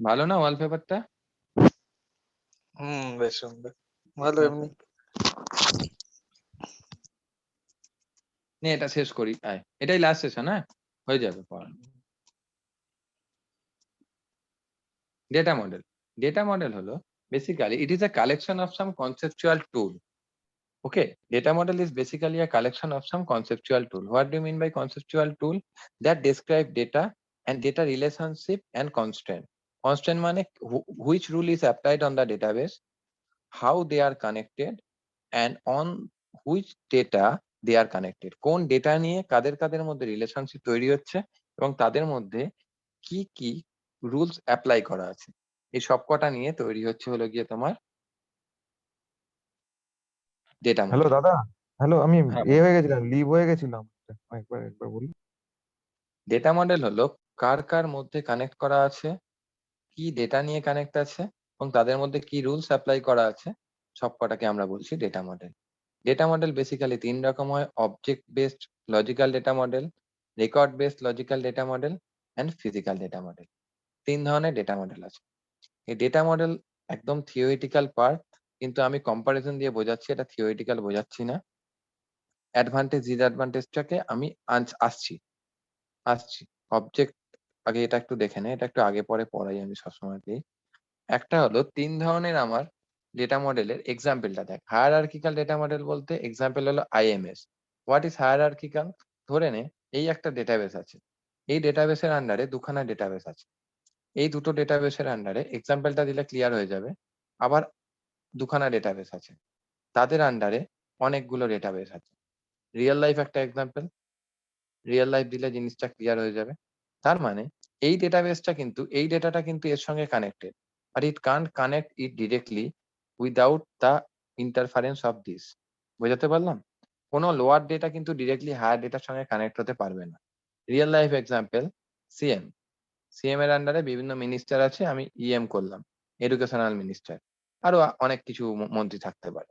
ভালো না ওয়ালপেপারটা? বেশ সুন্দর, ভালো এমনি। নে এটা শেষ করি, আয় এটাই লাস্ট সেশন, হ্যাঁ হয়ে যাবে পড়া। ডেটা মডেল, ডেটা মডেল হলো basically it is a collection of some conceptual tool. Okay, data model is basically a collection of some conceptual tool. What do you mean by conceptual tool? That describe data and data relationship and constraint. Constraint মানে which rule is applied on the database, how they are connected, and on which data they are connected. কোন data নিয়ে কাদের কাদের মধ্যে relationship তৈরি হচ্ছে এবং তাদের মধ্যে কি কি রুলস অ্যাপ্লাই করা আছে, এই সবকটা নিয়ে তৈরি হচ্ছে হলো গিয়ে তোমার ডেটা হ্যালো মডেল। দাদা, হ্যালো, আমি হ্যাঁ, হয়ে গেছিলাম, লিভ হয়ে গেছিলাম। একবার একবার বলি। ডেটা মডেল হলো কার কার মধ্যে কানেক্ট করা আছে, কি ডেটা নিয়ে কানেক্ট আছে এবং তাদের মধ্যে কি রুলস অ্যাপ্লাই করা আছে, সবকটাকে আমরা বলছি data model. Data model basically তিন রকম হয়: object based logical data model, record based logical data model and physical data model. তিন ধরনের ডেটা মডেল আছে। এই ডেটা মডেল একদম থিওরিটিক্যাল পার্ট, কিন্তু আমি কম্পারিজন দিয়ে বোঝাচ্ছি, এটা থিওরিটিক্যাল বোঝাচ্ছি না। অ্যাডভান্টেজ ডিসঅ্যাডভান্টেজটাকে আমি আসছি আসছি অবজেক্ট, আগে এটা একটু দেখে নে, এটা একটু আগে পরে পড়াই আমি সবসময়তেই। একটা হলো তিন ধরনের আমার ডেটা মডেলের এক্সাম্পলটা দেখ। হায়ারার্কিক্যাল ডেটা মডেল বলতে এক্সাম্পল হলো আইএমএস। What is hierarchical? ধরে নে এই একটা ডেটাবেস আছে, এই ডেটাবেসের আন্ডারে দুখানা ডেটাবেস আছে, এই দুটো ডেটাবেসের আন্ডারে এক্সাম্পলটা দিলে ক্লিয়ার হয়ে যাবে। আবার দুখানা ডেটাবেস আছে, তাদের আন্ডারে অনেকগুলো ডেটাবেস আছে। রিয়েল লাইফ একটা এক্সাম্পল, রিয়েল লাইফ দিলে জিনিসটা ক্লিয়ার হয়ে যাবে। তার মানে এই ডেটাবেসটা কিন্তু, এই ডেটাটা কিন্তু এর সঙ্গে connected, but it can't connect it directly without the interference of this. বোঝাতে পারলাম? কোনো লোয়ার ডেটা কিন্তু ডিরেক্টলি হায়ার ডেটার সঙ্গে কানেক্ট হতে পারবে না। Real life example CM, CM এর আন্ডারে বিভিন্ন মিনিস্টার আছে, আমি ইএম করলাম, এডুকেশনাল মিনিস্টার। আরো অনেক কিছু মন্ত্রী থাকতে পারে।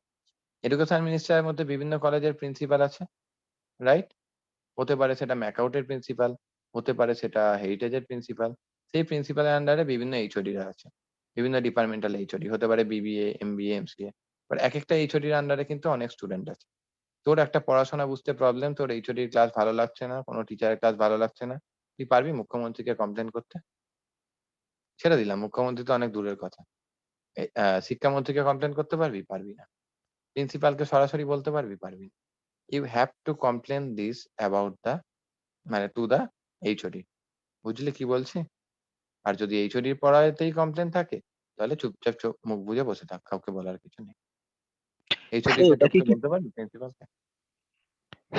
এডুকেশন মিনিস্টারের মধ্যে বিভিন্ন কলেজের প্রিন্সিপাল আছে, রাইট? হতে পারে সেটা ম্যাকআউটের প্রিন্সিপাল, হতে পারে সেটা হেরিটেজের প্রিন্সিপাল। সেই প্রিন্সিপালের আন্ডারে বিভিন্ন এইচওডিরা আছে, বিভিন্ন ডিপার্টমেন্টাল এইচওডি, হতে পারে বিবিএ, এমবিএ, এমসিএ। বাট এক একটা এইচওডির আন্ডারে কিন্তু অনেক স্টুডেন্ট আছে। তোর একটা পড়াশোনা বুঝতে প্রবলেম, তোর এইচওডির ক্লাস ভালো লাগছে না, কোনো টিচারের ক্লাস ভালো লাগছে না, তুই পারবি মুখ্যমন্ত্রীকে কমপ্লেন করতে? ছেড়ে দিলাম, মুখ্যমন্ত্রী তো অনেক দূরের কথা। শিক্ষামন্ত্রীকে কমপ্লেন করতে পারবি? পারবি না। প্রিন্সিপালকে সরাসরি বলতে পারবি? পারবি না। You have to complain this about the, মানে টু দ্য এইচওডি। বুঝলি কি বলছি? আর যদি এইচওডির পড়াতেই কমপ্লেন থাকে, তাহলে চুপচাপ চোখ মুখ বুজে বসে থাক, কাউকে বলার কিছু নেই। এইচওডির স্যার কাছে এটা কি তোকে বলতে পারবি প্রিন্সিপালকে?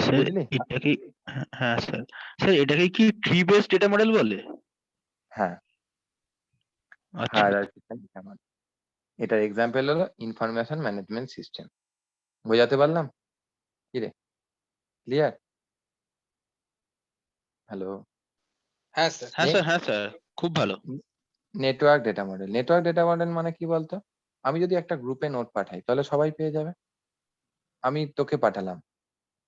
স্যার বুঝলি? এটা কি হ্যাঁ স্যার, স্যার এটাকে কি ট্রি বেসড ডেটা মডেল বলে? হ্যাঁ, আচ্ছা হায়ারার্কিক্যাল ডেটা মডেল। এটার এক্সাম্পল হলো ইনফরমেশন ম্যানেজমেন্ট সিস্টেম। বোঝাতে পারলাম? কি রে, ক্লিয়ার? হ্যালো? হ্যাঁ স্যার। হ্যাঁ স্যার, হ্যাঁ স্যার, খুব ভালো। Network data model. Network data model মানে কি বলতো? আমি যদি একটা গ্রুপে নোট পাঠাই, তাহলে সবাই পেয়ে যাবে। আমি তোকে পাঠালাম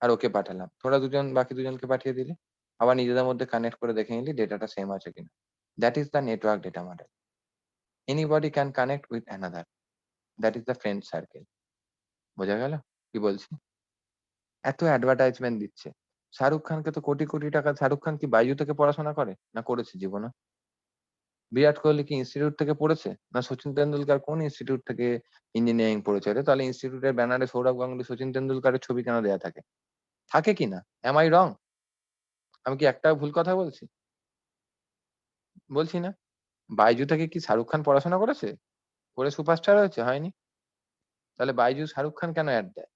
আর ওকে পাঠালাম, তোরা দুজন বাকি দুজনকে পাঠিয়ে দিলি, আবার নিজেদের মধ্যে কানেক্ট করে দেখে নিলি ডেটাটা সেম আছে কিনা। That is the network data model. Anybody can connect with another, that is the friend circle. বোঝা গেল কি বলছি? এত অ্যাডভার্টাইজমেন্ট দিচ্ছে। শাহরুখ খানকে তো কোটি কোটি টাকা, শাহরুখ খান কি বাইজু থেকে পড়াশোনা করে না করেছে জীবনে? বিরাট কোহলি কি ইনস্টিটিউট থেকে পড়েছে না সচিন তেন্ডুলকার কোন ইনস্টিটিউট থেকে ইঞ্জিনিয়ারিং পড়েছে? রে তাহলে ইনস্টিটিউটের ব্যানারে সৌরভ গাঙ্গুলি, সচিন তেন্ডুলকারের ছবি কেন দেয়া থাকে? থাকে কি না? এম আই রং? আমি কি একটা ভুল কথা বলছি? বলছি না। বাইজু থেকে কি শাহরুখ খান পড়াশোনা করেছে, করে সুপারস্টার হয়েছে? হয়নি। তাহলে বাইজু শাহরুখ খান কেন অ্যাড দেয়?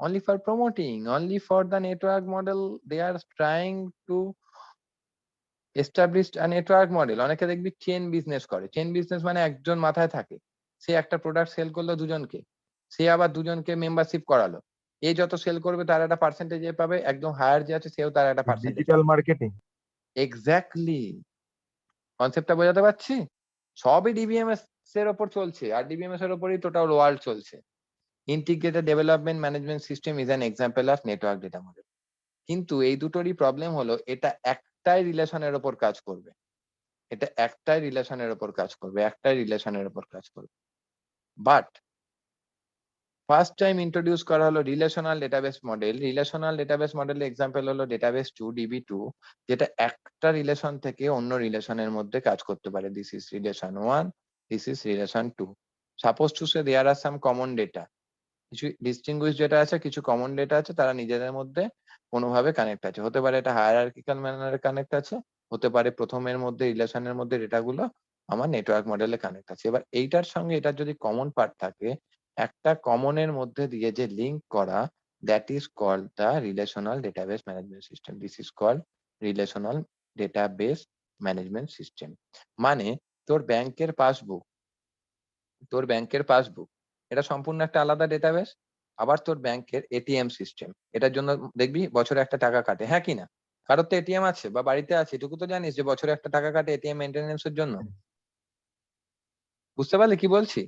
Only for promoting, only for the network model. They are trying to established a network model. অনেকে দেখবি চেন বিজনেস করে। চেন বিজনেস মানে একজন মাথায় থাকে, সে একটা প্রোডাক্ট সেল করলো দুজনকে, সে আবার দুজনকে মেম্বারশিপ করালো। এ যত সেল করবে তার একটা পার্সেন্টেজ এ পাবে, একদম হায়ার যে আছে সেও তার একটা পার্সেন্টেজ ডিজিটাল পাবে। মার্কেটিং। এক্স্যাক্টলি। কনসেপ্টটা বোঝাতে পারছি? সবই ডিবিএমএস এর ওপর চলছে, আর ডিবিএমএস এর ওপরই টোটাল ওয়ার্ল্ড চলছে। Integrated development management system is an example of network data model. কিন্তু এই দুটোরই প্রবলেম হলো এটা একটাই রিলেশনের ওপর কাজ করবে। এটা একটাই রিলেশনের উপর কাজ করবে, একটাই রিলেশনের উপর কাজ করবে। বাট ফার্স্ট টাইম ইন্ট্রোডিউস করা হলো relational database model. Relational database মডেলের এক্সাম্পল হলো ডেটাবেস 2 DB2, যেটা একটা রিলেশন থেকে অন্য রিলেশনের মধ্যে কাজ করতে পারে। This is relation 1, this is relation 2। Suppose to say there are some common data, কিছু ডিস্টিংগুইশ ডেটা আছে, কিছু কমন ডেটা আছে, তারা নিজেদের মধ্যে কোনোভাবে কানেক্ট আছে। হতে পারে এটা হায়ারার্কিক্যাল ম্যানারে কানেক্ট আছে, হতে পারে প্রথমের মধ্যে রিলেশনের মধ্যে ডেটাগুলো আমার নেটওয়ার্ক মডেলে কানেক্ট আছে। এবার এইটার সঙ্গে এটার যদি কমন পার্ট থাকে, একটা কমনের মধ্যে দিয়ে যে লিঙ্ক করা, that is called the relational database management system. This is called relational database management system. মানে তোর ব্যাংকের পাসবুক এটা সম্পূর্ণ একটা আলাদা ডেটাবেস। আবার তোর ব্যাংকের এটিএম সিস্টেম, এটার জন্য দেখবি বছরে একটা টাকা কাটে, হ্যাঁ কি না? কারোর তো এটিএম আছে বা বাড়িতে আছে, এটুকু তো জানিস যে বছরে একটা টাকা কাটে এটিএম মেনটেনেন্সের জন্য। বুঝতে পারলে কি বলছি?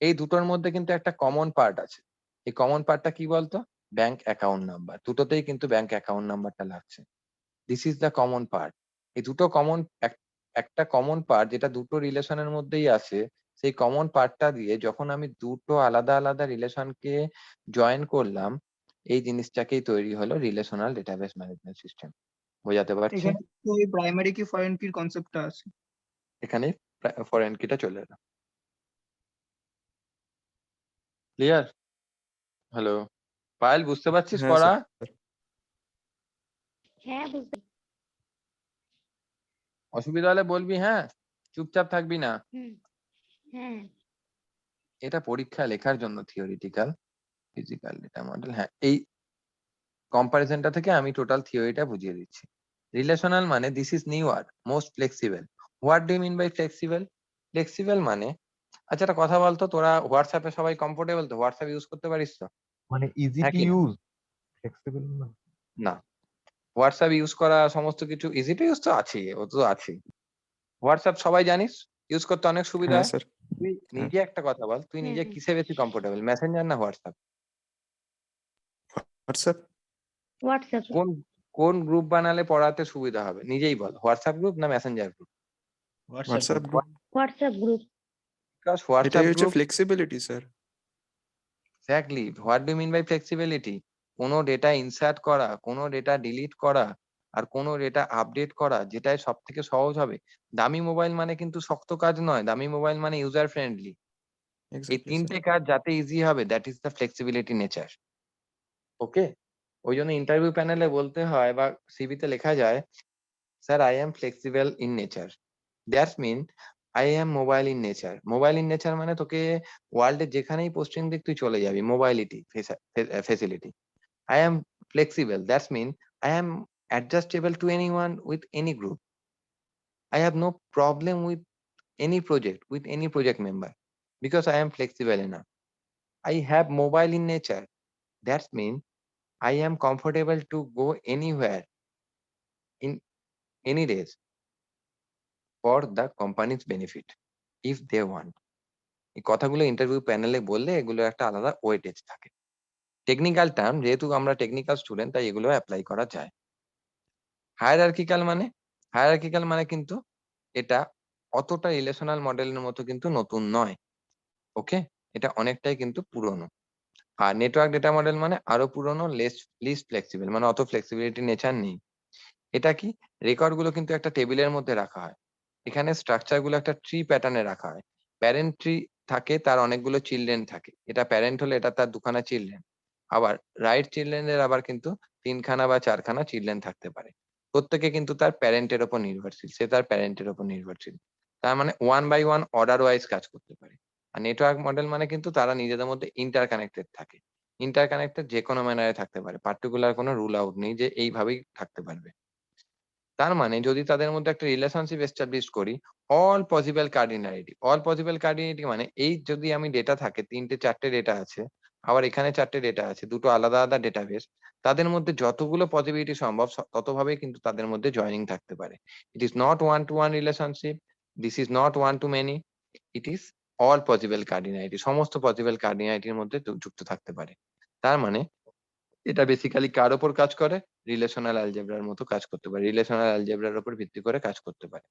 এই দুটোর মধ্যে কিন্তু একটা কমন পার্ট আছে। এই কমন পার্টটা কি বলতো? Bank account number. দুটোতেই কিন্তু ব্যাংক অ্যাকাউন্ট নাম্বারটা লাগছে। This is the common part. এই দুটো কমন, একটা কমন পার্ট যেটা দুটো রিলেশনের মধ্যেই আছে, সেই কমন পার্টটা দিয়ে যখন আমি দুটো আলাদা আলাদা রিলেশনকে জয়েন করলাম, এই জিনিসটাকেই তৈরি হলো রিলেশনাল ডেটাবেস ম্যানেজমেন্ট সিস্টেম। বোঝাতে পারছি? এখানে তো ওই প্রাইমারি কি ফরেন কির কনসেপ্টটা আছে। এখানে ফরেন কিটা চলে এলো। ক্লিয়ার? হ্যালো পায়েল, বুঝতে পারছিস হ্যাঁ পড়া? স্যার। হ্যাঁ বুঝতে। অসুবিধা হলে বলবি, হ্যাঁ, চুপচাপ থাকবি না। হ্যাঁ এটা পরীক্ষা লেখার জন্য থিওরিটিক্যাল ফিজিক্যাল ডেটা মডেল। হ্যাঁ, এই কম্পারিজনটা থেকে আমি টোটাল থিওরিটা বুঝিয়ে দিচ্ছি। রিলেশনাল মানে this is newer, most flexible. What do you mean by flexible? Flexible মানে, আচ্ছা একটা কথা বলতো, তোরা হোয়াটসঅ্যাপে সবাই কমফোর্টেবল তো? হোয়াটসঅ্যাপ ইউজ করতে পারিস তো? মানে ইজি হ্যাঁ টু কি না? ইউজ, ফ্লেক্সিবল না। না, হোয়াটসঅ্যাপ ইউজ করা সমস্ত কিছু ইজি টু ইউজ তো আছেই, ও তো আছেই। হোয়াটসঅ্যাপ সবাই জানিস ইউজ করতে অনেক সুবিধা হ্যাঁ হয়। স্যার। তুই হ্যাঁ। নিজে একটা কথা বল, তুই নিজে হুম। কিসে বেশি কমফোর্টেবল, মেসেঞ্জার না হোয়াটসঅ্যাপ? হোয়াটসঅ্যাপ। হোয়াটসঅ্যাপ কোন কোন গ্রুপ বানালে পড়াতে সুবিধা হবে নিজেই বল, হোয়াটসঅ্যাপ গ্রুপ না messenger group? WhatsApp group. WhatsApp group because এটাই হোয়াটসঅ্যাপ হচ্ছে group, flexibility sir. Exactly. What do mean by flexibility? কোনো ডেটা ইনসার্ট করা, কোনো ডেটা ডিলিট করা, আর কোনো ডেটা আপডেট করা, যেটাই সব থেকে সহজ হবে। দামি মোবাইল মানে কিন্তু শক্ত কাজ নয়, দামি মোবাইল মানে ইউজার ফ্রেন্ডলি। এই এক্স্যাক্টলি তিনটে স্যার। কাজ যাতে ইজি হবে, that is the flexibility nature. Okay, ওই জন্য ইন্টারভিউ প্যানেলে বলতে হয় বা সিভিতে লেখা যায়, sir I am flexible in nature. That's mean I am mobile in nature. Mobile in nature মানে তোকে ওয়ার্ল্ডের যেখানেই পোস্টিং দিক তুই চলে যাবি, mobility facility. I am flexible. That's mean I am adjustable to anyone with any group. I have no problem with any project member, because I am flexible enough. I have mobile in nature. That's mean I am comfortable to go anywhere in any days for the company's benefit if they want. এই কথাগুলো interview প্যানেলে বললে এগুলো একটা আলাদা weightage থাকে। Technical term, যেহেতু আমরা টেকনিক্যাল স্টুডেন্ট তাই এগুলো অ্যাপ্লাই করা যায়। হায়ারার্কিক্যাল মানে কিন্তু এটা অতটা রিলেশনাল মডেলের মতো কিন্তু নতুন নয়। ওকে, এটা অনেকটাই কিন্তু পুরনো। আর নেটওয়ার্ক ডেটা মডেল মানে আরো পুরনো, লিস্ট ফ্লেক্সিবল, মানে অত ফ্লেক্সিবিলিটি নেচার নেই। এটা কি, রেকর্ড গুলো কিন্তু একটা টেবিলের মধ্যে রাখা হয়। এখানে স্ট্রাকচার গুলো একটা ট্রি প্যাটার্নে রাখা হয়। প্যারেন্ট ট্রি থাকে, তার অনেকগুলো চিলড্রেন থাকে। এটা প্যারেন্ট হলে এটা তার দুখানা চিলড্রেন। আবার রাইট চিলড্রেনের আবার কিন্তু 3খানা বা 4খানা চিলড্রেন থাকতে পারে। প্রত্যেকে কিন্তু তার প্যারেন্টের ওপর নির্ভরশীল, সে তার প্যারেন্টের ওপর নির্ভরশীল। তার মানে 1 by 1 অর্ডার ওয়াইজ কাজ করতে পারে। আর নেটওয়ার্ক মডেল মানে কিন্তু তারা নিজেদের মধ্যে ইন্টার কানেক্টেড থাকে। ইন্টার কানেক্টেড যে কোনো ম্যানারে থাকতে পারে, পার্টিকুলার কোনো রুল আউট নেই যে এইভাবেই থাকতে পারবে। তার মানে যদি তাদের মধ্যে একটা রিলেশনশিপ এস্টাবলিশ করি, অল পসিবল কার্ডিনালিটি মানে এই যদি আমি ডেটা থাকে, 3টে 4টে ডেটা আছে, আবার এখানে 4টে ডেটা আছে, দুটো আলাদা আলাদা ডেটাবেস, তাদের মধ্যে যতগুলো পসিবিলিটি সম্ভব ততভাবেই কিন্তু তাদের মধ্যে জয়েনিং থাকতে পারে। It is not one to one relationship, this is not one to many, it is all possible cardinality, সমস্ত পসিবল কার্ডিনালিটির মধ্যে যুক্ত থাকতে পারে। তার মানে এটা বেসিক্যালি কার ওপর কাজ করে? রিলেশনাল অ্যালজেব্রার মতো কাজ করতে পারে, রিলেশনাল অ্যালজেব্রার উপর ভিত্তি করে কাজ করতে পারে।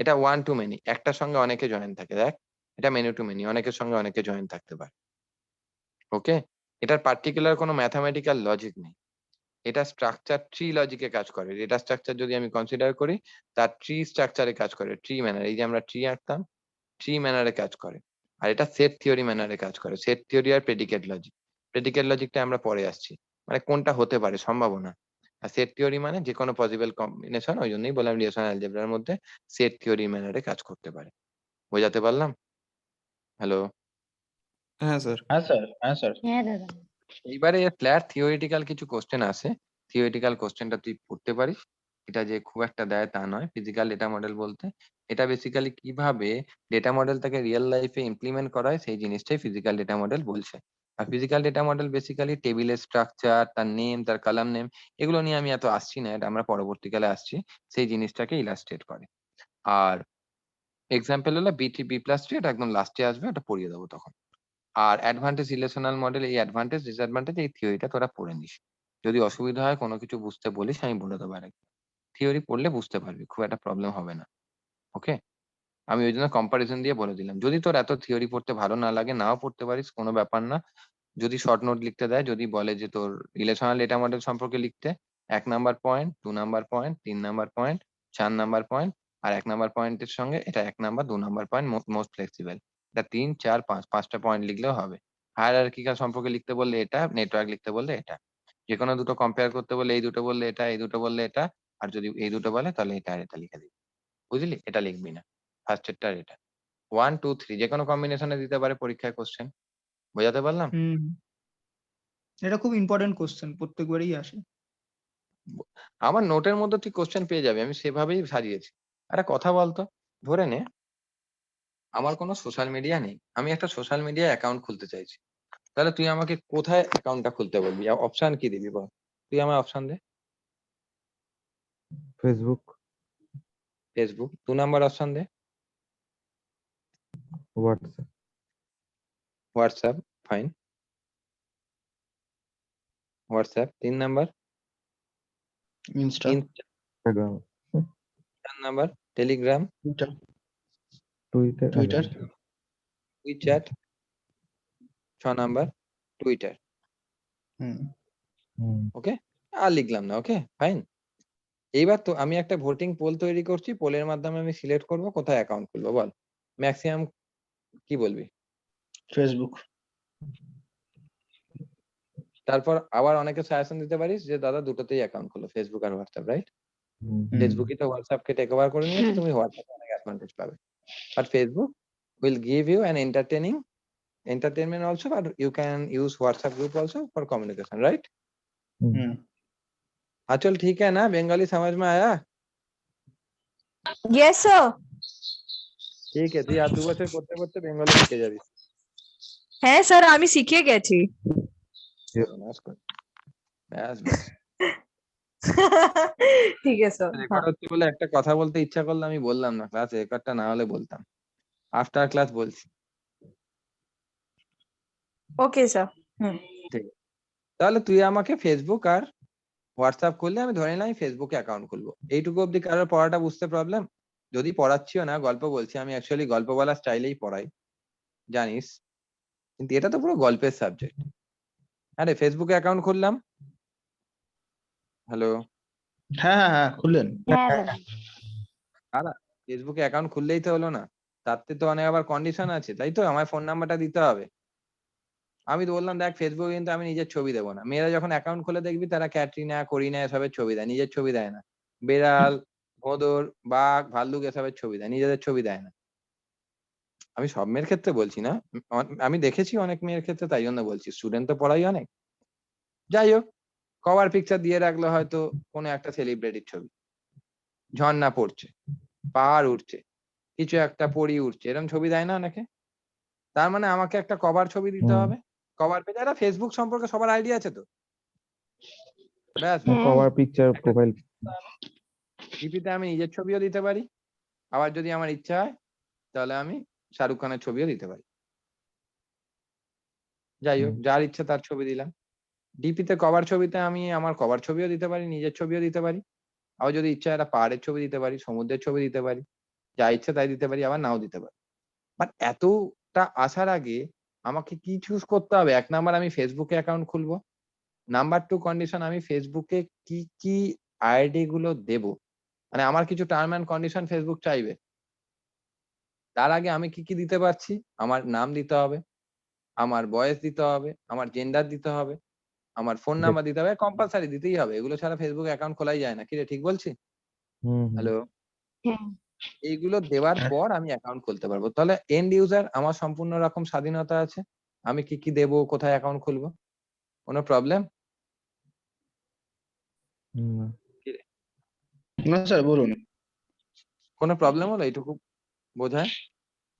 এটা ওয়ান টু মেনি, একটার সঙ্গে অনেকে জয়েন থাকে, দেখ এটা মেনি টু মেনি, অনেকের সঙ্গে অনেকে জয়েন থাকতে পারে। ওকে, এটার পার্টিকুলার কোনো ম্যাথামেটিক্যাল লজিক নেই, এটা স্ট্রাকচার ট্রি লজিকে কাজ করে। ডেটা স্ট্রাকচার যদি আমি কনসিডার করি, তার ট্রি স্ট্রাকচারে কাজ করে, ট্রি ম্যানার, এই যে আমরা ট্রি আঁকতাম, ট্রি ম্যানারে কাজ করে। আর এটা সেট থিওরি ম্যানারে কাজ করে, সেট থিওরি আর প্রেডিকেট লজিক। প্রেডিকেট লজিকটা আমরা পরে আসছি, মানে কোনটা হতে পারে সম্ভাবনা। আর সেট থিওরি মানে যে কোনো পসিবল কম্বিনেশন, ওই জন্যই বললাম রিলেশনাল অ্যালজেব্রার মধ্যে সেট থিওরি ম্যানারে কাজ করতে পারে। বোঝাতে পারলাম? হ্যালো? হ্যাঁ স্যার। হ্যাঁ স্যার, হ্যাঁ স্যার। হ্যাঁ দাদা। এইবারে ফ্ল্যাট থিওরিটিক্যাল কিছু কোশ্চেন আছে, থিওরিটিক্যাল কোশ্চেনটা তুই পড়তে পারিস। এটা যে খুব একটা দেয় তা নয়। ফিজিক্যাল ডেটা মডেল বলতে এটা বেসিক্যালি কিভাবে ডেটা মডেলটাকে রিয়েল লাইফে ইমপ্লিমেন্ট করা হয় সেই জিনিসটাই ফিজিক্যাল ডেটা মডেল বলছে। আর ফিজিক্যাল ডেটা মডেল বেসিক্যালি টেবিলের স্ট্রাকচার, তার নেম, তার কলাম নেম, এগুলো নিয়ে আমি এত আসছি না, এটা আমরা পরবর্তীকালে আসছি, সেই জিনিসটাকে ইলাস্ট্রেট করে। আর এক্সাম্পল হলো বি প্লাস ট্রি, এটা একদম লাস্টে আসবে, এটা পড়িয়ে দেবো তখন। আর অ্যাডভান্টেজ রিলেশনাল মডেল, এই অ্যাডভান্টেজ ডিসঅ্যাডভান্টেজ এই থিওরিটা তোরা পড়ে নিস। যদি অসুবিধা হয়, কোনো কিছু বুঝতে বলিস, আমি বলে দেবো আরেকবার। থিওরি পড়লে বুঝতে পারবি, খুব একটা প্রবলেম হবে না। ওকে, আমি ওই জন্য কম্পারিজন দিয়ে বলে দিলাম। যদি তোর এত থিওরি পড়তে ভালো না লাগে, নাও পড়তে পারিস, কোনো ব্যাপার না। যদি শর্ট নোট লিখতে দেয়, যদি বলে যে তোর রিলেশনাল ডেটা মডেল সম্পর্কে লিখতে, 1 number point, 2 number point, 3 number point, 4 number point, আর 1 নাম্বার পয়েন্টের সঙ্গে এটা 1 number, 2 number point, most flexible, এটা 3, 4, 5, 5টা পয়েন্ট লিখলেও হবে। হায়ারার্কিক্যাল সম্পর্কে লিখতে বললে এটা, নেটওয়ার্ক লিখতে বললে এটা, যে কোনো দুটো কম্পেয়ার করতে বললে এই দুটো বললে এটা, এই দুটো বললে এটা, আর যদি এই দুটো বলে তাহলে এটা আর এটা লিখে দিবি। বুঝলি? এটা লিখবি না, ফার্স্টেরটা আর এটা। 1, 2, 3 যে কোনো কম্বিনেশনে দিতে পারে পরীক্ষায় কোশ্চেন। বোঝাতে পারলাম? হুম, এটা খুব ইম্পর্টেন্ট কোশ্চেন, প্রত্যেকবারই আসে। আমার নোটের মধ্যে তুই কোশ্চেন পেয়ে যাবি, আমি সেভাবেই সাজিয়েছি। একটা কথা বলতো, ধরে নে আমার কোনো সোশ্যাল মিডিয়া নেই, আমি একটা সোশ্যাল মিডিয়া অ্যাকাউন্ট খুলতে চাইছি, তাহলে তুই আমাকে কোথায় অ্যাকাউন্টটা খুলতে বলবি? অপশন কি দিবি বল, তুই আমায় অপশন দে। Facebook, Facebook. 2 নাম্বার অপশন দে। WhatsApp, WhatsApp, fine, WhatsApp. 3 number Insta, Instagram, 4 number Telegram, Twitter, Twitter, Twitter. WeChat, 6 number Twitter. হুম। ওকে, আর লিখলাম না। Okay, fine. এইবার তো আমি একটা ভোটিং পোল তৈরি করছি, পোলের মাধ্যমে আমি সিলেক্ট করব কোথায় অ্যাকাউন্ট খুলবো, বল ম্যাক্সিমাম কি বলবি? ফেসবুক। তারপর আবার অনেকে সাজেশন দিতে পারিস যে দাদা দুটোতেই অ্যাকাউন্ট খুলো, ফেসবুক আর হোয়াটসঅ্যাপ, রাইট? ফেসবুকই তো হোয়াটসঅ্যাপকে টেক ওভার করে নিয়েছে, তুমি হোয়াটসঅ্যাপে অনেক অ্যাডভান্টেজ পাবে। But Facebook will give you an entertainment also, but you can use WhatsApp group also for communication, right? हाँ चल ठीक है ना, बंगाली समझ में आया? Yes, sir. ঠিক আছে, তুই আর 2 বছর করতে করতে বেঙ্গলি শিখে যাবি। হ্যাঁ স্যার, আমি শিখে গেছি। ব্যাস ব্যাস। ঠিক আছে স্যার। রেকর্ড হচ্ছে বলে একটা কথা বলতে ইচ্ছা করলো, আমি বললাম না, ক্লাস রেকর্ডটা না হলে বলতাম, আফটার ক্লাস বলছি। Okay sir. ঠিক আছে, তাহলে তুই আমাকে ফেসবুক আর হোয়াটসঅ্যাপ খুললে আমি ধরে নিলাম ফেসবুকে অ্যাকাউন্ট খুলবো। এইটুকু অব্দি কারোর পড়াটা বুঝতে প্রবলেম? যদি পড়াচ্ছিও না, গল্প বলছি, আমি অ্যাকচুয়ালি গল্প বলার স্টাইলেই পড়াই, জানিস, কিন্তু এটা তো পুরো গল্পের সাবজেক্ট। আরে ফেসবুকে অ্যাকাউন্ট খুললাম, হ্যালো, হ্যাঁ, হ্যাঁ, হ্যাঁ, খুললেন। হ্যাঁ দাদা। ফেসবুকে অ্যাকাউন্ট খুললেই তো হলো না, তাতে তো অনেক আবার কন্ডিশন আছে, তাই তো? আমার ফোন নাম্বারটা দিতে হবে। আমি তো বললাম দেখ ফেসবুকে কিন্তু আমি নিজের ছবি দেবো না। মেয়েরা যখন অ্যাকাউন্ট খুলে দেখবি তারা ক্যাটরিনা, করিনা এসবের ছবি দেয়, নিজের ছবি দেয় না। বেড়াল, ভোঁদর, বাঘ, ভাল্লুক এসবের ছবি দেয়, নিজেদের ছবি দেয় না। আমি সব মেয়ের ক্ষেত্রে বলছি না, আমি দেখেছি অনেক মেয়ের ক্ষেত্রে, তাই জন্য বলছি, স্টুডেন্ট তো পড়াই অনেক। যাই হোক, কভার পিকচার দিয়ে রাখলো হয়তো কোনো একটা সেলিব্রিটির ছবি, ঝর্ণা পড়ছে, পাহাড় উঠছে, কিছু একটা পরি উঠছে, এরকম ছবি দেয় না অনেকে? তার মানে আমাকে একটা কভার ছবি দিতে হবে, কভার পেজ। এটা ফেসবুক সম্পর্কে সবার আইডিয়া আছে তো? ব্যাস, হ্যাঁ। Cover picture, profile. ডিপিতে আমি নিজের ছবিও দিতে পারি, আবার যদি আমার ইচ্ছা হয় তাহলে আমি শাহরুখ খানের ছবিও দিতে পারি। যাই হোক, যার ইচ্ছা তার ছবি দিলাম। ডিপি তে কভার ছবিতে আমি আমার কভার ছবিও দিতে পারি, নিজের ছবিও দিতে পারি। আবার যদি ইচ্ছা একটা পাহাড়ের ছবি দিতে পারি, সমুদ্রের ছবি দিতে পারি। যা ইচ্ছা তাই দিতে পারি, আবার নাও দিতে পারি। বাট এতটা আসার আগে আমাকে কি চুজ করতে হবে? ১ নাম্বার আমি Facebook এ অ্যাকাউন্ট খুলবো। নাম্বার 2 কন্ডিশন আমি Facebook এ কি আইডি গুলো দেবো? মানে আমার কিছু টার্ম অ্যান্ড কন্ডিশন Facebook চাইবে। তার আগে আমি কি দিতে পারছি? আমার নাম দিতে হবে, আমার বয়স দিতে হবে, আমার জেন্ডার দিতে হবে, আমার ফোন নাম্বার দিতে হবে। কম্পালসারি দিতেই হবে। এগুলো ছাড়া Facebook অ্যাকাউন্ট খোলাই যায় না। কিরে ঠিক বলছি? হুম হুম হ্যালো? হ্যাঁ এইগুলো দেওয়ার পর আমি অ্যাকাউন্ট খুলতে পারবো। তাহলে এন্ড ইউজার আমার সম্পূর্ণ রকম স্বাধীনতা আছে। আমি কি দেবো, কোথায় অ্যাকাউন্ট খুলবো? কোনো প্রবলেম? না। কিরে? না স্যার বলুন। কোনো প্রবলেম হলো এইটুকু বোঝায়?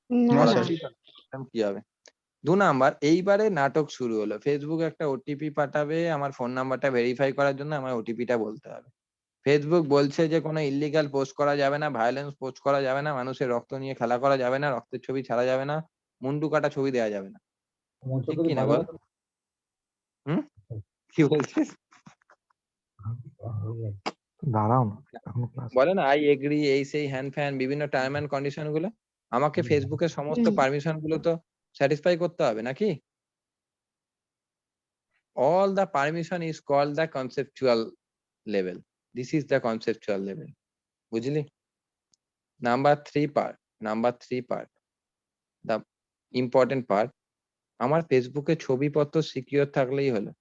না না না স্যার। প্রবলেম কি হবে? ২ নাম্বার এইবারে নাটক শুরু হলো। Facebook একটা ওটিপি পাঠাবে আমার ফোন নাম্বারটা ভেরিফাই করার জন্য আমায় ওটিপিটা বলতে হবে। Facebook বলছে যে কোনো ইল্লিগাল পোস্ট করা যাবে না, ভায়োলেন্স পোস্ট করা যাবে না, মানুষের রক্ত নিয়ে খেলা করা যাবে না, রক্তের ছবি ছাড়া যাবে না, মুন্ডু কাটা ছবি দেয়া যাবে না। ঠিক কি না বল? হুম? কি বলছিস? দাঁড়াও না, এখনো ক্লাস। বলে না আই এগ্রি এই সেই হ্যান ফ্যান বিভিন্ন টার্ম অ্যান্ড কন্ডিশন গুলো আমাকে Facebook এর সমস্ত পারমিশন গুলো তো স্যাটিসফাই করতে হবে নাকি? All the permission is called the conceptual level. This is the conceptual level. বুঝলি? Number 3 part. The important part. আমার ফেসবুকে ছবিপত্র সিকিউর থাকলেই হলো।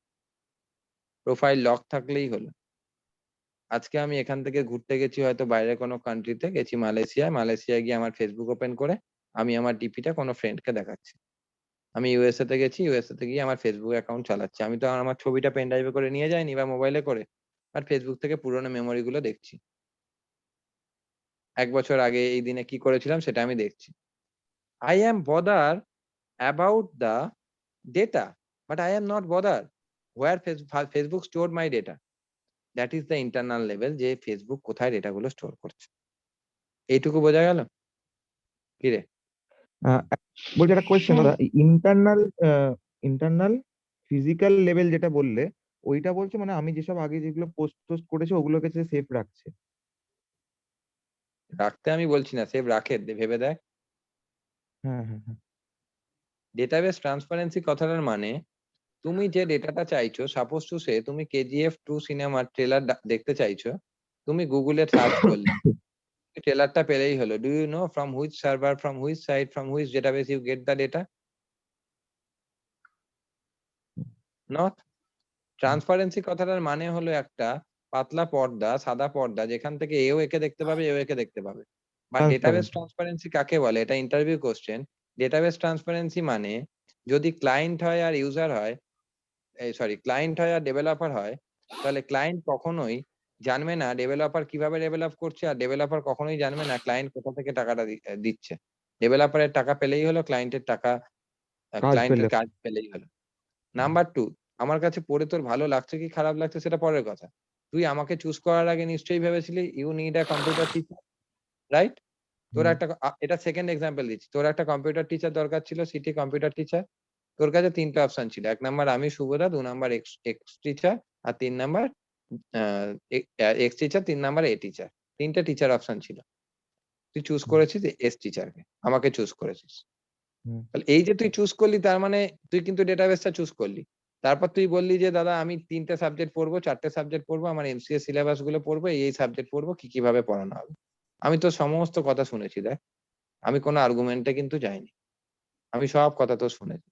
প্রোফাইল লক থাকলেই হলো। আজকে আমি এখান থেকে ঘুরতে গেছি হয়তো বাইরের কোনো কান্ট্রিতে গেছি মালয়েশিয়ায়। মালয়েশিয়ায় গিয়ে আমার ফেসবুক ওপেন করে আমি আমার ডিপিটা কোনো ফ্রেন্ডকে দেখাচ্ছি। আমি ইউএসএ তে গেছি, ইউএসএ তে গিয়ে আমার ফেসবুক অ্যাকাউন্ট চালাচ্ছি। আমি তো আর আমার ছবিটা পেন ড্রাইভে করে নিয়ে যাইনি বা মোবাইলে করে। আর ফেসবুক থেকে পুরোনো মেমোরি গুলো দেখছি। ১ বছর আগে এই দিনে কি করেছিলাম সেটা আমি দেখছি। I am bother about the data, but I am not bother where Facebook stored my data. That is the internal level যে Facebook কোথায় ডেটা গুলো স্টোর করছে। এইটুকু বোঝা গেল? কিরে? বলছি একটা কোয়েশ্চেন হ্যাঁ। দাদা, ইন্টারনাল ফিজিক্যাল লেভেল যেটা বললে ওইটা বলছে মানে আমি যেসব আগে যেগুলো পোস্ট করেছি ওগুলোকে সে সেফ রাখছে। রাখতে আমি বলছি না, সেভ রাখে ভেবে দেখ। হ্যাঁ হ্যাঁ হ্যাঁ ডেটাবেস ট্রান্সপারেন্সি কথাটার মানে তুমি যে ডেটাটা চাইছো সাপোজ টু সে তুমি কেজিএফ 2 সিনেমার ট্রেলার দেখতে চাইছো, তুমি গুগলে সার্চ করলে ট্রেলারটা পেলেই হলো। Do you know from which server, from which site, from which database you get the data? Not. Transparency কথাটার মানে হলো একটা পাতলা পর্দা, সাদা পর্দা যেখান থেকে এও একে দেখতে পাবে, এও একে দেখতে পাবে। বা ডেটাবেস ট্রান্সপারেন্ট। ট্রান্সপারেন্সি কাকে বলে? এটা ইন্টারভিউ কোশ্চেন। ডেটাবেস ট্রান্সপারেন্সি মানে যদি ক্লায়েন্ট হয় আর ইউজার হয়, সরি ক্লায়েন্ট হয় আর ডেভেলপার হয়, তাহলে ক্লায়েন্ট কখনোই জানবে না ডেভেলপার কিভাবে ডেভেলপ করছে, আর ডেভেলপার কখনোই জানবে না ক্লায়েন্ট কোথা থেকে টাকাটা দিচ্ছে। ডেভেলপারের টাকা পেলেই হলো, ক্লায়েন্টের টাকা কাজ ক্লায়েন্টের পেলে। কাজ পেলেই হলো। নাম্বার 2, আমার কাছে পড়ে তোর ভালো লাগছে কি খারাপ লাগছে সেটা পরের কথা। তুই আমাকে চুজ করার আগে নিশ্চয়ই ভেবেছিলি you need a computer teacher, right? তোর একটা এটা সেকেন্ড এক্সাম্পল দিচ্ছি। তোর একটা কম্পিউটার টিচার দরকার ছিল, সিটি কম্পিউটার টিচার। তোর কাছে ৩ টে অপশন ছিল। ১ নাম্বার আমি শুভদা, ২ নাম্বার এক্স টিচার আর ৩ number X teacher, ৩ number A teacher. ৩ টে টিচার অপশন ছিল। তুই চুজ করেছিস এস টিচারকে। আমাকে চুজ করেছিস। তাহলে এই যে তুই চুজ করলি তার মানে তুই কিন্তু ডেটাবেসটা চুজ করলি। তারপর তুই বললি যে দাদা আমি ৩ টে সাবজেক্ট পড়বো, ৪ টে সাবজেক্ট পড়বো, আমার এমসিএ সিলেবাস গুলো পড়বো, এই সাবজেক্ট পড়বো, কিভাবে পড়ানো হবে। আমি তোর সমস্ত কথা শুনেছি দেখ। আমি কোনো আর্গুমেন্টে কিন্তু যাইনি। আমি সব কথা তো শুনেছি।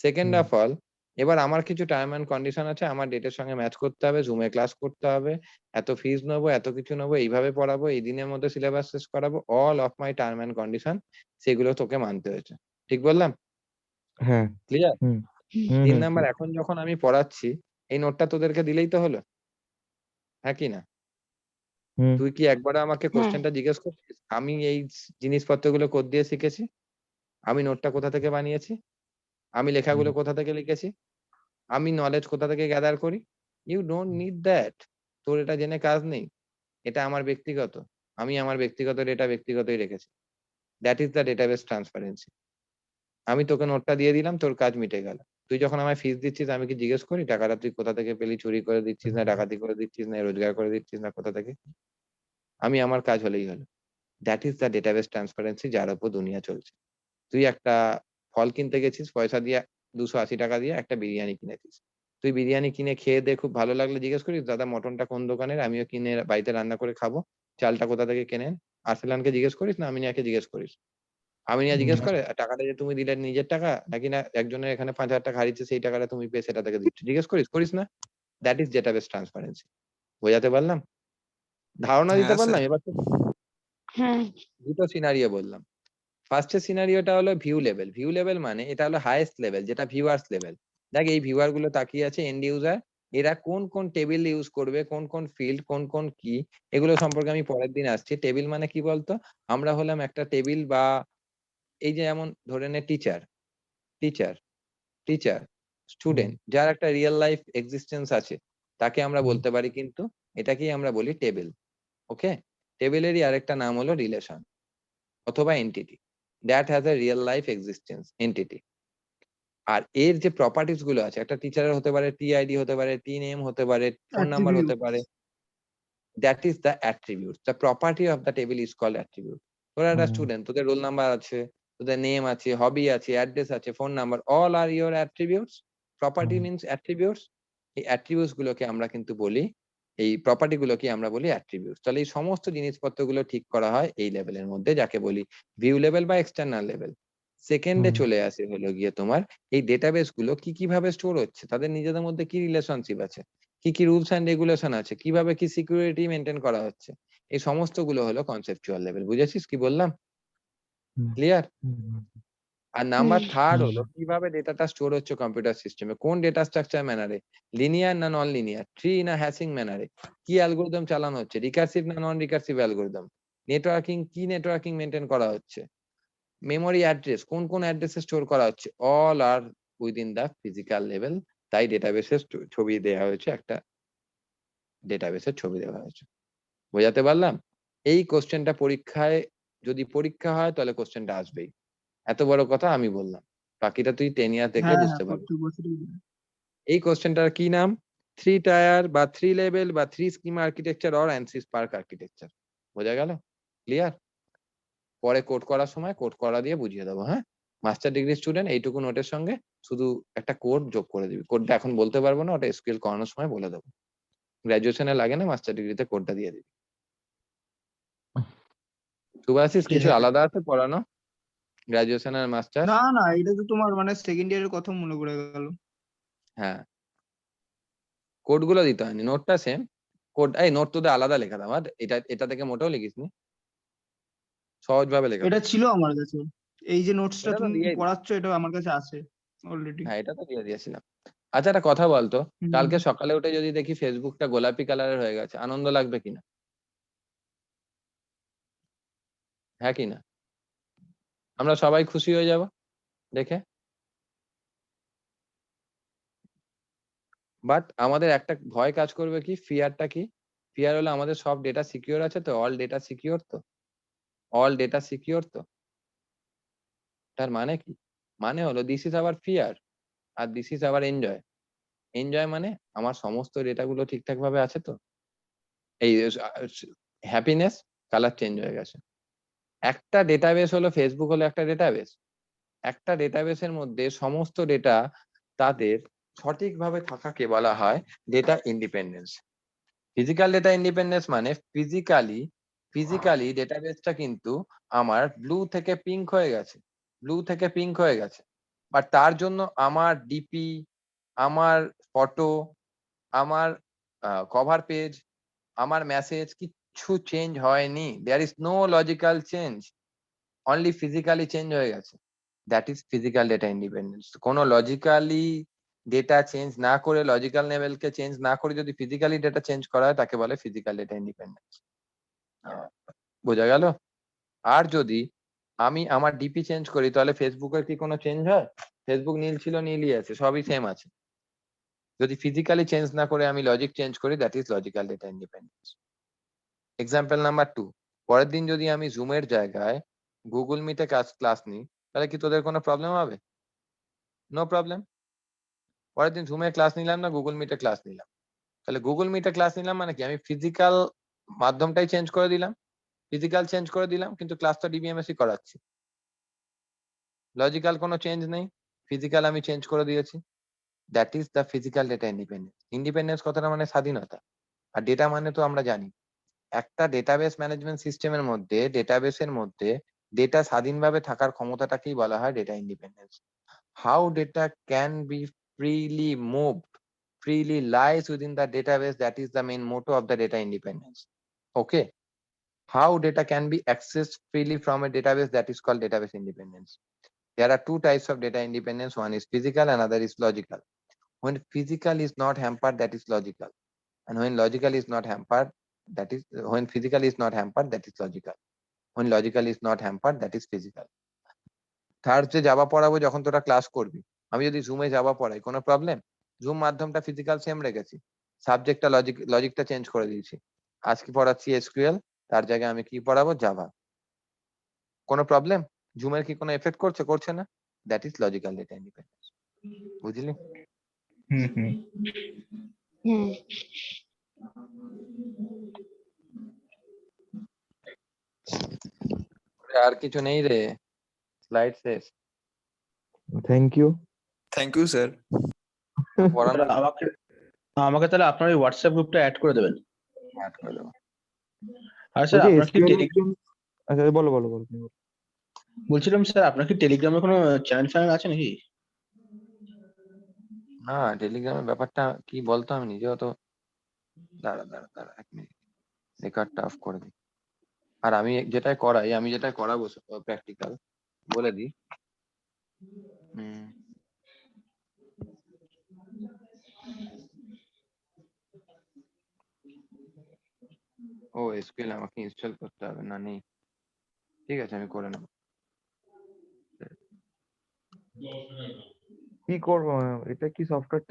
সেকেন্ড অফ অল, এবার আমার কিছু টার্ম এন্ড কন্ডিশন আছে, আমার ডেটের সঙ্গে ম্যাচ করতে হবে, জুমে ক্লাস করতে হবে, এত ফিজ নেবো, এত কিছু নেবো, এইভাবে পড়াবো, এই দিনের মধ্যে সিলেবাস শেষ করাবো, all of my term and condition সেগুলো তোকে মানতে হয়েছে। ঠিক বললাম? হ্যাঁ। ক্লিয়ার? হুম ৩ নাম্বার এখন যখন আমি পড়াচ্ছি এই নোটটা তোদেরকে দিলেই তো হলো। হ্যাঁ কি না? হুম তুই কি একবারও আমাকে হ্যাঁ। কোশ্চেনটা জিজ্ঞেস করছিস আমি এই জিনিসপত্রগুলো কোড দিয়ে শিখেছি? আমি নোটটা কোথা থেকে বানিয়েছি? আমি লেখাগুলো কোথা থেকে লিখেছি? আমি নলেজ কোথা থেকে গ্যাদার করি? You don't need that. তোর এটা জেনে কাজ নেই। এটা আমার ব্যক্তিগত। আমি আমার ব্যক্তিগত ডেটা ব্যক্তিগতই রেখেছি। That is the database transparency. আমি তোকে নোটটা দিয়ে দিলাম, তোর কাজ মিটে গেল। তুই যখন আমায় ফিস দিচ্ছিস আমি কি জিজ্ঞেস করি টাকাটা তুই কোথা থেকে পেলি, চুরি করে দিচ্ছিস না ডাকাতি করে দিচ্ছিস না রোজগার করে দিচ্ছিস না কোথা থেকে? আমি আমার কাজ হলেই হলো। That is the database transparency যার উপর দুনিয়া চলছে। তুই একটা ফল কিনতে গেছিস পয়সা দিয়ে 280 টাকা দিয়ে একটা বিরিয়ানি কিনেছিস। তুই বিরিয়ানি কিনে খেয়ে দিয়ে খুব ভালো লাগলে জিজ্ঞেস করিস দাদা মটনটা কোন দোকানের, আমিও কিনে বাড়িতে রান্না করে খাবো, চালটা কোথা থেকে কেনেন? আরসালানকে জিজ্ঞেস করিস না আমিনিয়াকে জিজ্ঞেস করিস? আমিনিয়া জিজ্ঞেস করে টাকাটা যে তুমি দিলে নিজের টাকা নাকি না একজনের এখানে 5,000 টাকা হারিয়েছে সেই টাকাটা তুমি পেয়ে সেটা থেকে দিচ্ছ, জিজ্ঞেস করিস না? That is database transparency. বোঝাতে পারলাম? ধারণা দিতে হ্যাঁ পারলাম? স্যার। এবার তো দুটো সিনারিও বললাম। ফার্স্ট এর সিনারিওটা হলো ভিউ লেভেল। ভিউ লেভেল মানে এটা হলো হাইয়েস্ট লেভেল যেটা ভিউয়ার্স লেভেল। দেখ এই ভিউয়ার গুলো তাকিয়ে আছে এন্ড ইউজার, এরা কোন কোন টেবিল ইউজ করবে, কোন কোন ফিল্ড, কোন কোন কি, এগুলো সম্পর্কে আমি পরের দিন আসছি। টেবিল মানে কি বলতো? আমরা হলাম একটা টেবিল বা এই যে যেমন ধরে নে টিচার টিচার টিচার স্টুডেন্ট যার একটা রিয়েল লাইফ এক্সিস্টেন্স আছে তাকে আমরা বলতে পারি, কিন্তু এটাকেই আমরা বলি টেবিল। ওকে, টেবিলেরই আরেকটা নাম হলো রিলেশন অথবা entity that has a real life existence entity. আর এর যে প্রপার্টিজ গুলো আছে একটা টিচারের হতে পারে টিআইডি হতে পারে, টি নেম হতে পারে, ফোন নাম্বার হতে পারে, that is the attribute. The property of the table is called attribute. তোরা একটা স্টুডেন্ট, তোদের রোল নাম্বার আছে, তোদের নেম আছে, হবি আছে, অ্যাড্রেস আছে, phone number, all are your attributes. Property means attributes. এই অ্যাট্রিবিউটস গুলোকে আমরা কিন্তু বলি, এই প্রপার্টি গুলোকে আমরা বলি অ্যাট্রিবিউটস। তাহলে এই সমস্ত জিনিসপত্র গুলো ঠিক করা হয় এই লেভেলের মধ্যে যাকে বলি ভিউ লেভেল বা এক্সটার্নাল লেভেল। সেকেন্ডে চলে আসে হলো গিয়ে তোমার এই ডেটাবেস গুলো কি কিভাবে স্টোর হচ্ছে, তাদের নিজেদের মধ্যে কি রিলেশনশিপ আছে, কি কি রুলস এন্ড রেগুলেশন আছে, কিভাবে কি সিকিউরিটি মেনটেন করা হচ্ছে, এই সমস্ত গুলো হলো কনসেপচুয়াল লেভেল। বুঝেছিস কি বললাম? ক্লিয়ার? আর নাম্বার থার্ড হলো কিভাবে ডেটাটা স্টোর হচ্ছে কম্পিউটার সিস্টেমে, কোন ডেটা স্ট্রাকচার ম্যানারে, লিনিয়ার না নন লিনিয়ার, ট্রি না হ্যাশিং ম্যানারে, কি অ্যালগোরিদম চালানো হচ্ছে, রিকার্সিভ না নন রিকার্সিভ অ্যালগোরিদম, নেটওয়ার্কিং কি নেটওয়ার্কিং মেনটেন করা হচ্ছে, মেমোরি অ্যাড্রেস কোন কোন অ্যাড্রেসে স্টোর করা হচ্ছে, all are within the physical level. তাই ডেটাবেসের ছবি দেওয়া হয়েছে, একটা ডেটাবেসের ছবি দেওয়া হয়েছে। বোঝাতে পারলাম? এই কোশ্চেনটা পরীক্ষায় যদি পরীক্ষা হয় তাহলে কোশ্চেনটা আসবেই। এত বড় কথা আমি বললাম, বাকিটা তুই 10 ইয়ার দেখলে বুঝতে পারবি। এই কোশ্চেনটার কি নাম? 3 টায়ার বা 3 লেভেল বা 3 schema architecture or ANSI SPARC architecture. বোঝা গেল? ক্লিয়ার? পরে কোড করার সময় কোড করা দিয়ে বুঝিয়ে দেবো। হ্যাঁ, মাস্টার ডিগ্রি স্টুডেন্ট এইটুকু নোটের সঙ্গে শুধু একটা কোড যোগ করে দিবি। কোডটা এখন বলতে পারবো না, ওটা এসকিউএল করানোর সময় বলে দেবো। গ্র্যাজুয়েশনে লাগে না, মাস্টার ডিগ্রিতে কোডটা দিয়ে দিবি। শুভাশিস কিছু আলাদা আছে পড়ানো গ্র্যাজুয়েশন আর মাস্টার? না এটা তো তোমার মানে সেকেন্ড ইয়ারের কথা মনে পড়ে গেল। হ্যাঁ, কোড গুলো দিতে হয়নি, নোটটা সেম। কোড এই নোট তোদের আলাদা লেখা দাও, এটা থেকে মোটেও লিখিসনি, সহজ ভাবে লেখা এটা ছিল আমার কাছে, এই যে নোটসটা এটা তো তুমি দিয়েই দিই। পড়াচ্ছ এটা আমার কাছে আছে অলরেডি। হ্যাঁ, এটা তো দিয়ে দিয়েছিলাম। আচ্ছা একটা কথা বলতো, কালকে সকালে উঠে যদি দেখি ফেসবুকটা গোলাপি কালারের হয়ে গেছে, আনন্দ লাগবে কিনা? হ্যাঁ কি না? আমরা সবাই খুশি হয়ে যাব দেখে। বাট আমাদের একটা ভয় কাজ করবে, কি ফিয়ারটা কি? ফিয়ার হলো আমাদের সব ডেটা সিকিউর আছে তো, অল ডেটা সিকিউর তো, অল ডেটা সিকিউর তো। তার মানে কি? মানে হলো দিস ইজ আওয়ার ফিয়ার আর this is our enjoy. Enjoy মানে আমার সমস্ত ডেটা গুলো ঠিকঠাক ভাবে আছে তো। এই হ্যাপিনেস কালার চেঞ্জ হয়ে গেছে। একটা ডেটাবেস হলো ফেসবুক হলো একটা ডেটাবেস, একটা ডেটাবেসের মধ্যে সমস্ত ডেটা তাদের সঠিকভাবে থাকাকে বলা হয় data independence. Physical data independence মানে ফিজিক্যালি ডেটাবেসটা কিন্তু আমার ব্লু থেকে পিঙ্ক হয়ে গেছে, ব্লু থেকে পিঙ্ক হয়ে গেছে, বাট তার জন্য আমার ডিপি, আমার ফটো, আমার কভার পেজ, আমার মেসেজ কিচ্ছু চেঞ্জ হয়নি। There is no logical change, only physically change হয়ে গেছে। That is physical data independence. কোনো লজিক্যালি ডেটা চেঞ্জ না করে, লজিক্যাল লেভেলকে চেঞ্জ না করে যদি ফিজিক্যালি ডেটা চেঞ্জ করা হয় তাকে বলে ফিজিক্যাল ডেটা ইন্ডিপেন্ডেন্স। বোঝা গেল? আর যদি আমি আমার ডিপি চেঞ্জ করি তাহলে ফেসবুকের কি কোনো চেঞ্জ হয়? ফেসবুক নীল ছিল নীলই আছে, সবই সেম আছে। যদি ফিজিক্যালি চেঞ্জ না করে আমি লজিক চেঞ্জ করি, that is logical data independence. Example number 2, পরের দিন যদি আমি জুমের জায়গায় গুগল মিটে ক্লাস নিই তাহলে কি তোদের কোনো প্রবলেম হবে? No problem. পরের দিন জুমে ক্লাস নিলাম না গুগল মিটে ক্লাস নিলাম। তাহলে গুগল মিটে ক্লাস নিলাম মানে কি, আমি ফিজিক্যাল মাধ্যমটাই চেঞ্জ করে দিলাম, ফিজিক্যাল চেঞ্জ করে দিলাম, কিন্তু ক্লাসটা ডিবিএমএসই করাচ্ছি। লজিক্যাল কোনো চেঞ্জ নেই, ফিজিক্যাল আমি চেঞ্জ করে দিয়েছি। That is the physical data independence. Independence কথাটা মানে স্বাধীনতা, আর ডেটা মানে তো আমরা জানি একটা ডেটাবেস ম্যানেজমেন্ট সিস্টেমের মধ্যে, ডেটাবেসের মধ্যে ডেটা স্বাধীনভাবে থাকার ক্ষমতাটাকেই বলা হয় data independence. How data can be freely moved, freely lies within the database, that is the main motto of the data independence. Okay. How data can be accessed freely from a database, that is called database independence. There are two types of data independence. One is physical, another is logical. When physical is not hampered, that is logical. And when logical is not hampered, that is, when physical is not hampered, that is logical. When logical is not hampered, that is physical. Thursday Java পড়াবো, যখন তোরা class করবি, আমি যদি জুমে Java পড়াই কোনো problem? Zoom মাধ্যমটা physical same রেখেছি, সাবজেক্টটা লজিকটা চেঞ্জ করে দিয়েছি। আজকে পড়াচ্ছি এসকিউএল, তার জায়গায় আমি কি পড়াবো? জাভা। কোনো প্রবলেম? জুমের কি কোনো এফেক্ট করছে? করছে না। That is logical data independence. বুঝলি? হুম হুম আর কিছু নেই রে, স্লাইড শেষ। Thank you. Thank you sir. পড়ানো আমাকে আমাকে তাহলে আপনার ওই হোয়াটসঅ্যাপ গ্রুপটা অ্যাড করে দেবেন। অ্যাড করে দেবো। আর স্যার বলছি আপনার কি SQL টেলিগ্রাম, আচ্ছা বলো বলো বলো তুমি বলো। বলছিলাম স্যার আপনার কি টেলিগ্রামে কোনো চ্যানেল ফ্যানেল আছে নাকি? না, টেলিগ্রামের ব্যাপারটা কি বলতো, আমি নিজেও তো, দাঁড়া 1 মিনিট, রেকর্ডটা অফ করে দিই। আর আমি যেটা করাই, আমি যেটা করাবো প্র্যাকটিক্যাল বলে দিই। ও এসকিউএল আমাকে ইনস্টল করতে হবে না, নেই। ঠিক আছে, আমি করে নেবো। কি করবো, এটা কি সফটওয়্যার